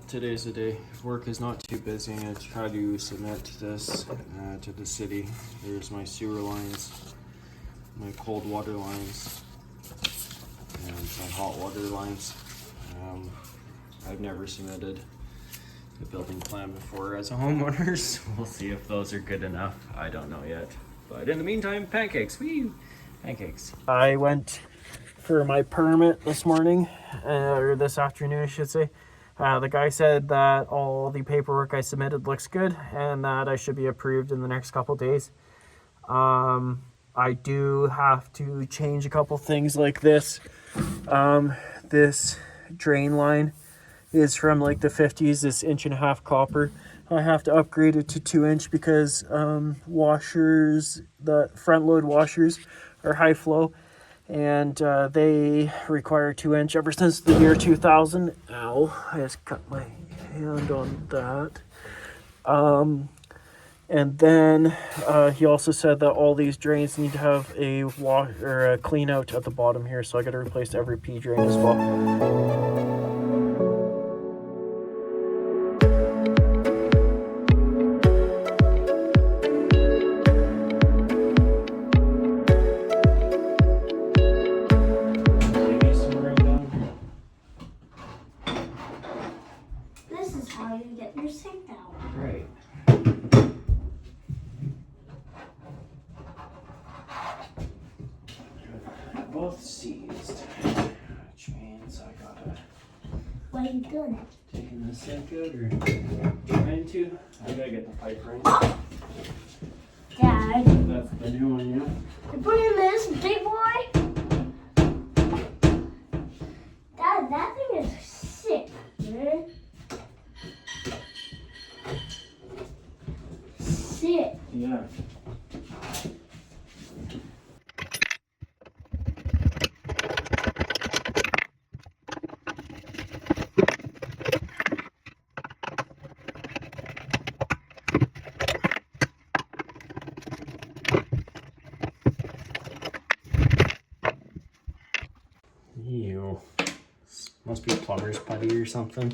today's the day. Work is not too busy. I try to submit this to the city. There's my sewer lines, my cold water lines, and my hot water lines. I've never submitted a building plan before as a homeowner, so we'll see if those are good enough. I don't know yet. But in the meantime, pancakes. Whee! Pancakes. I went for my permit this morning, or this afternoon, I should say. The guy said that all the paperwork I submitted looks good and that I should be approved in the next couple days. I do have to change a couple things like this. This drain line is from like the 50s, this 1.5 copper. I have to upgrade it to 2-inch because washers, the front load washers are high flow, and they require 2-inch ever since the year 2000. Ow, I just cut my hand on that. And then he also said that all these drains need to have a wash or a clean out at the bottom here, so I got to replace every P drain as well. This is how you get your sink out. Right. Both seized, which means I gotta What are you doing? taking the sink out or trying to. I gotta get the pipe ring. Dad, That's the new one, yeah. you're putting this big boy? Dad, that thing is sick, man. Sick. Yeah. Ew. Must be plumber's putty or something.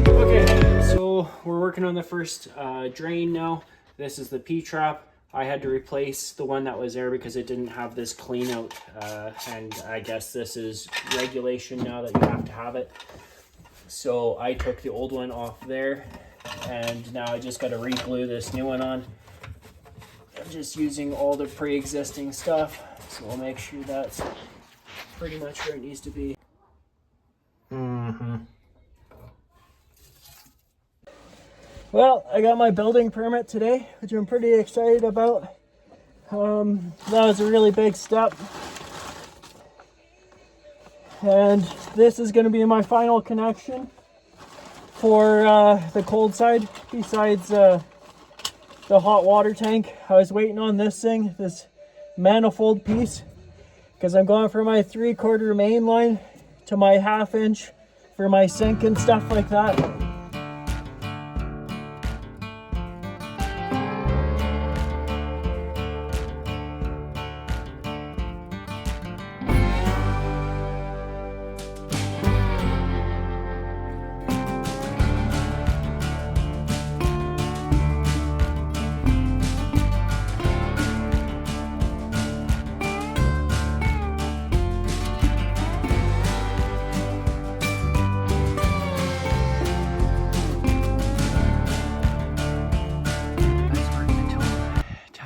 Okay, so we're working on the first drain now. This is the P-trap. I had to replace the one that was there because it didn't have this clean out, and I guess this is regulation now that you have to have it. So I took the old one off there, and now I just got to re-glue this new one on. I'm just using all the pre-existing stuff, so we'll make sure that's pretty much where it needs to be. Well, I got my building permit today, which I'm pretty excited about. That was a really big step. And this is going to be my final connection for the cold side, besides the hot water tank. I was waiting on this thing, this manifold piece, because I'm going from my 3/4 main line to my 1/2 inch for my sink and stuff like that.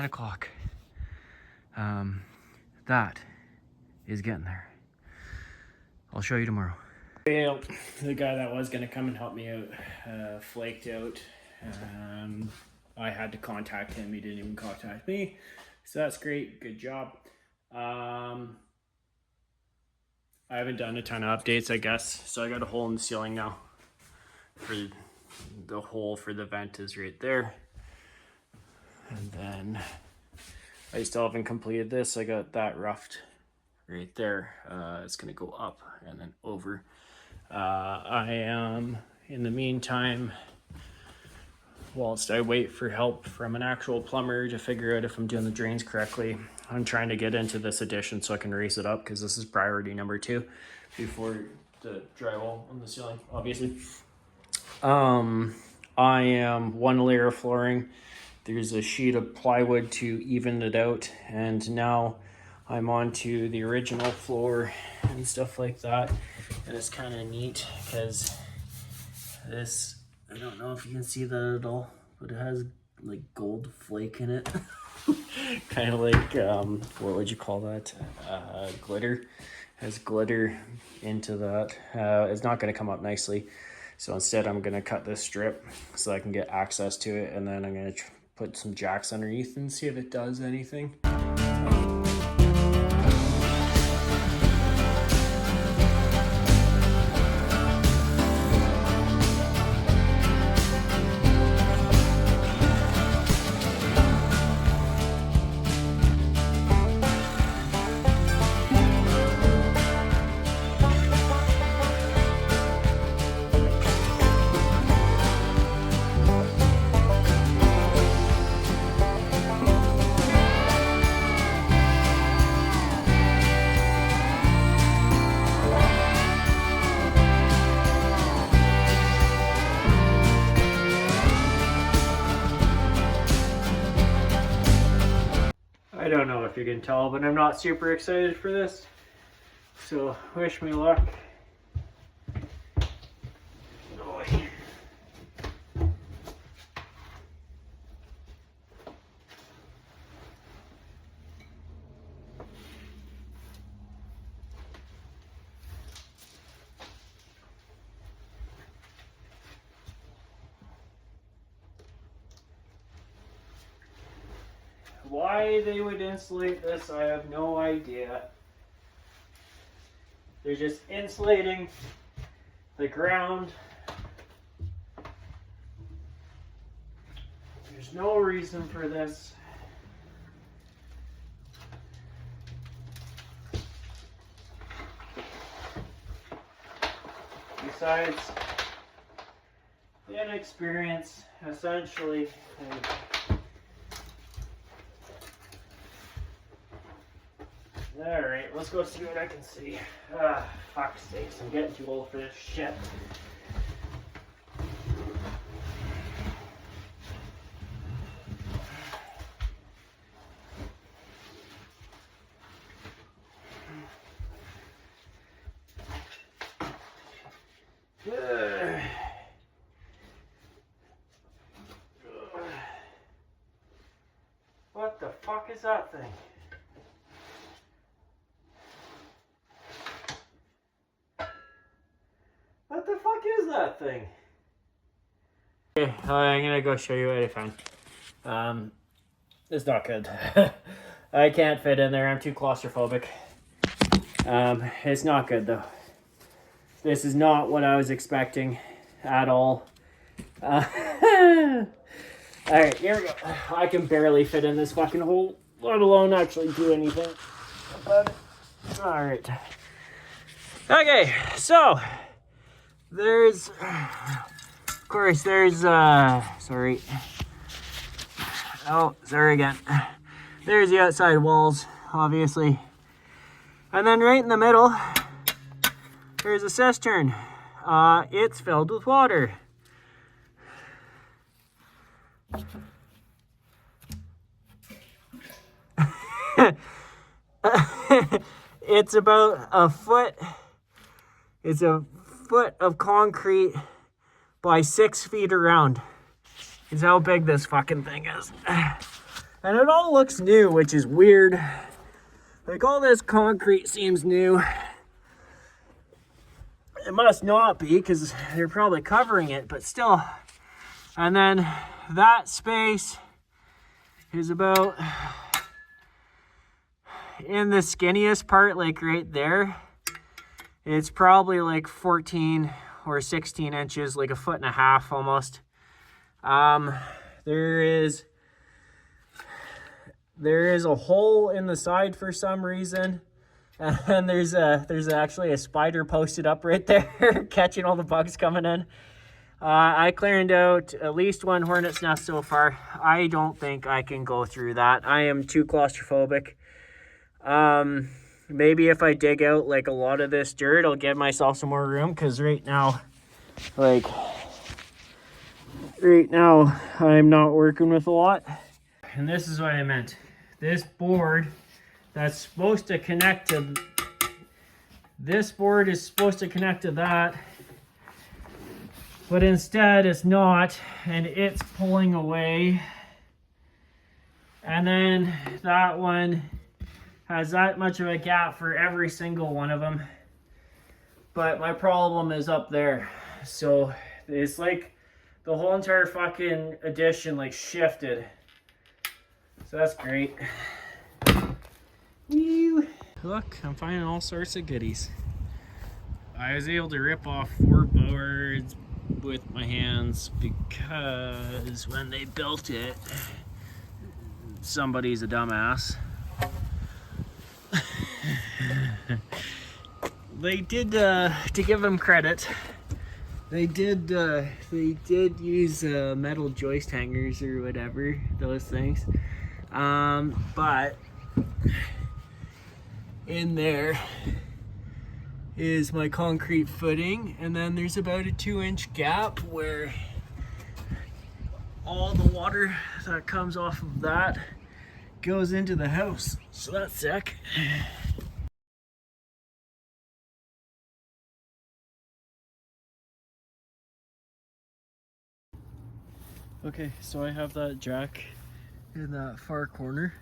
O'clock. That is getting there. I'll show you tomorrow. The guy that was going to come and help me out flaked out. I had to contact him. He didn't even contact me. So that's great. Good job. I haven't done a ton of updates, I guess. So I got a hole in the ceiling now. For the hole for the vent is right there. And then I still haven't completed this. I got that roughed right there. It's gonna go up and then over. I am, in the meantime, whilst I wait for help from an actual plumber to figure out if I'm doing the drains correctly, I'm trying to get into this addition so I can raise it up, because this is priority number 2 before the drywall on the ceiling, obviously. I am 1 layer of flooring. There's a sheet of plywood to even it out, and now I'm on to the original floor and stuff like that. And it's kind of neat because this, I don't know if you can see that at all, but it has like gold flake in it. Kind of like, what would you call that? Glitter. Has glitter into that. It's not going to come up nicely. So instead I'm going to cut this strip so I can get access to it, and then I'm going to put some jacks underneath and see if it does anything. I don't know if you can tell, but I'm not super excited for this. So wish me luck. Why they would insulate this, I have no idea. They're just insulating the ground. There's no reason for this. Besides inexperience, essentially. Alright, let's go see what I can see. Ah, fuck's sakes, I'm getting too old for this shit. What the fuck is that thing? What the fuck is that thing? Okay, I'm gonna go show you what I found. It's not good. I can't fit in there, I'm too claustrophobic. It's not good though. This is not what I was expecting at all. Alright, here we go. I can barely fit in this fucking hole, let alone actually do anything about it. Alright. Okay, so there's, of course, there's, sorry. Oh, sorry again. There's the outside walls, obviously. And then right in the middle, there's a cistern. It's filled with water. It's about a foot. It's a foot of concrete by 6 feet around. Is how big this fucking thing is. And it all looks new, which is weird. Like, all this concrete seems new. It must not be, because they're probably covering it, but still. And then that space is about in the skinniest part, like right there. It's probably like 14 or 16 inches, like a foot and a half almost. There is a hole in the side for some reason, And there's actually a spider posted up right there, catching all the bugs coming in. I cleared out at least one hornet's nest so far. I don't think I can go through that. I am too claustrophobic. Maybe if I dig out like a lot of this dirt, I'll give myself some more room, because right now I'm not working with a lot. And this is what I meant. This board that's supposed to connect to this board is supposed to connect to that, but instead it's not, and it's pulling away. And then that one has that much of a gap for every single one of them. But my problem is up there. So it's like the whole entire fucking addition like shifted. So that's great. Woo. Look, I'm finding all sorts of goodies. I was able to rip off 4 boards with my hands because when they built it, somebody's a dumbass. They did, to give them credit, they did use metal joist hangers or whatever, those things. But in there is my concrete footing, and then there's about a 2-inch gap where all the water that comes off of that goes into the house. So that's sick. Okay, so I have that jack in that far corner,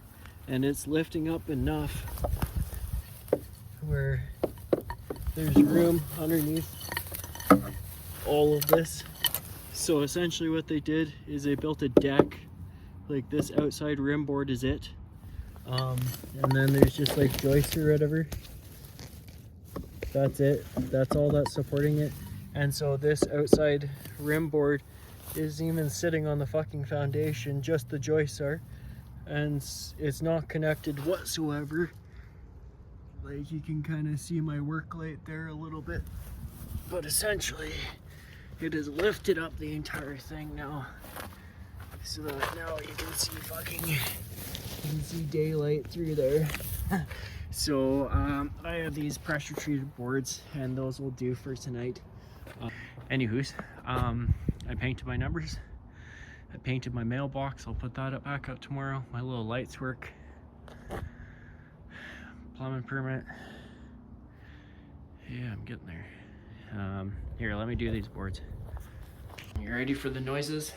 and it's lifting up enough where there's room underneath all of this. So essentially what they did is they built a deck, like this outside rim board is it, and then there's just like joists or whatever. That's it, that's all that's supporting it. And so this outside rim board isn't even sitting on the fucking foundation, just the joists are, and it's not connected whatsoever. Like, you can kind of see my work light there a little bit, but essentially it has lifted up the entire thing now, so that now you can see daylight through there. So I have these pressure treated boards, and those will do for tonight. Anywho's, I painted my numbers. I painted my mailbox. I'll put that back up tomorrow. My little lights work. Plumbing permit. Yeah, I'm getting there. Here, let me do these boards. You ready for the noises?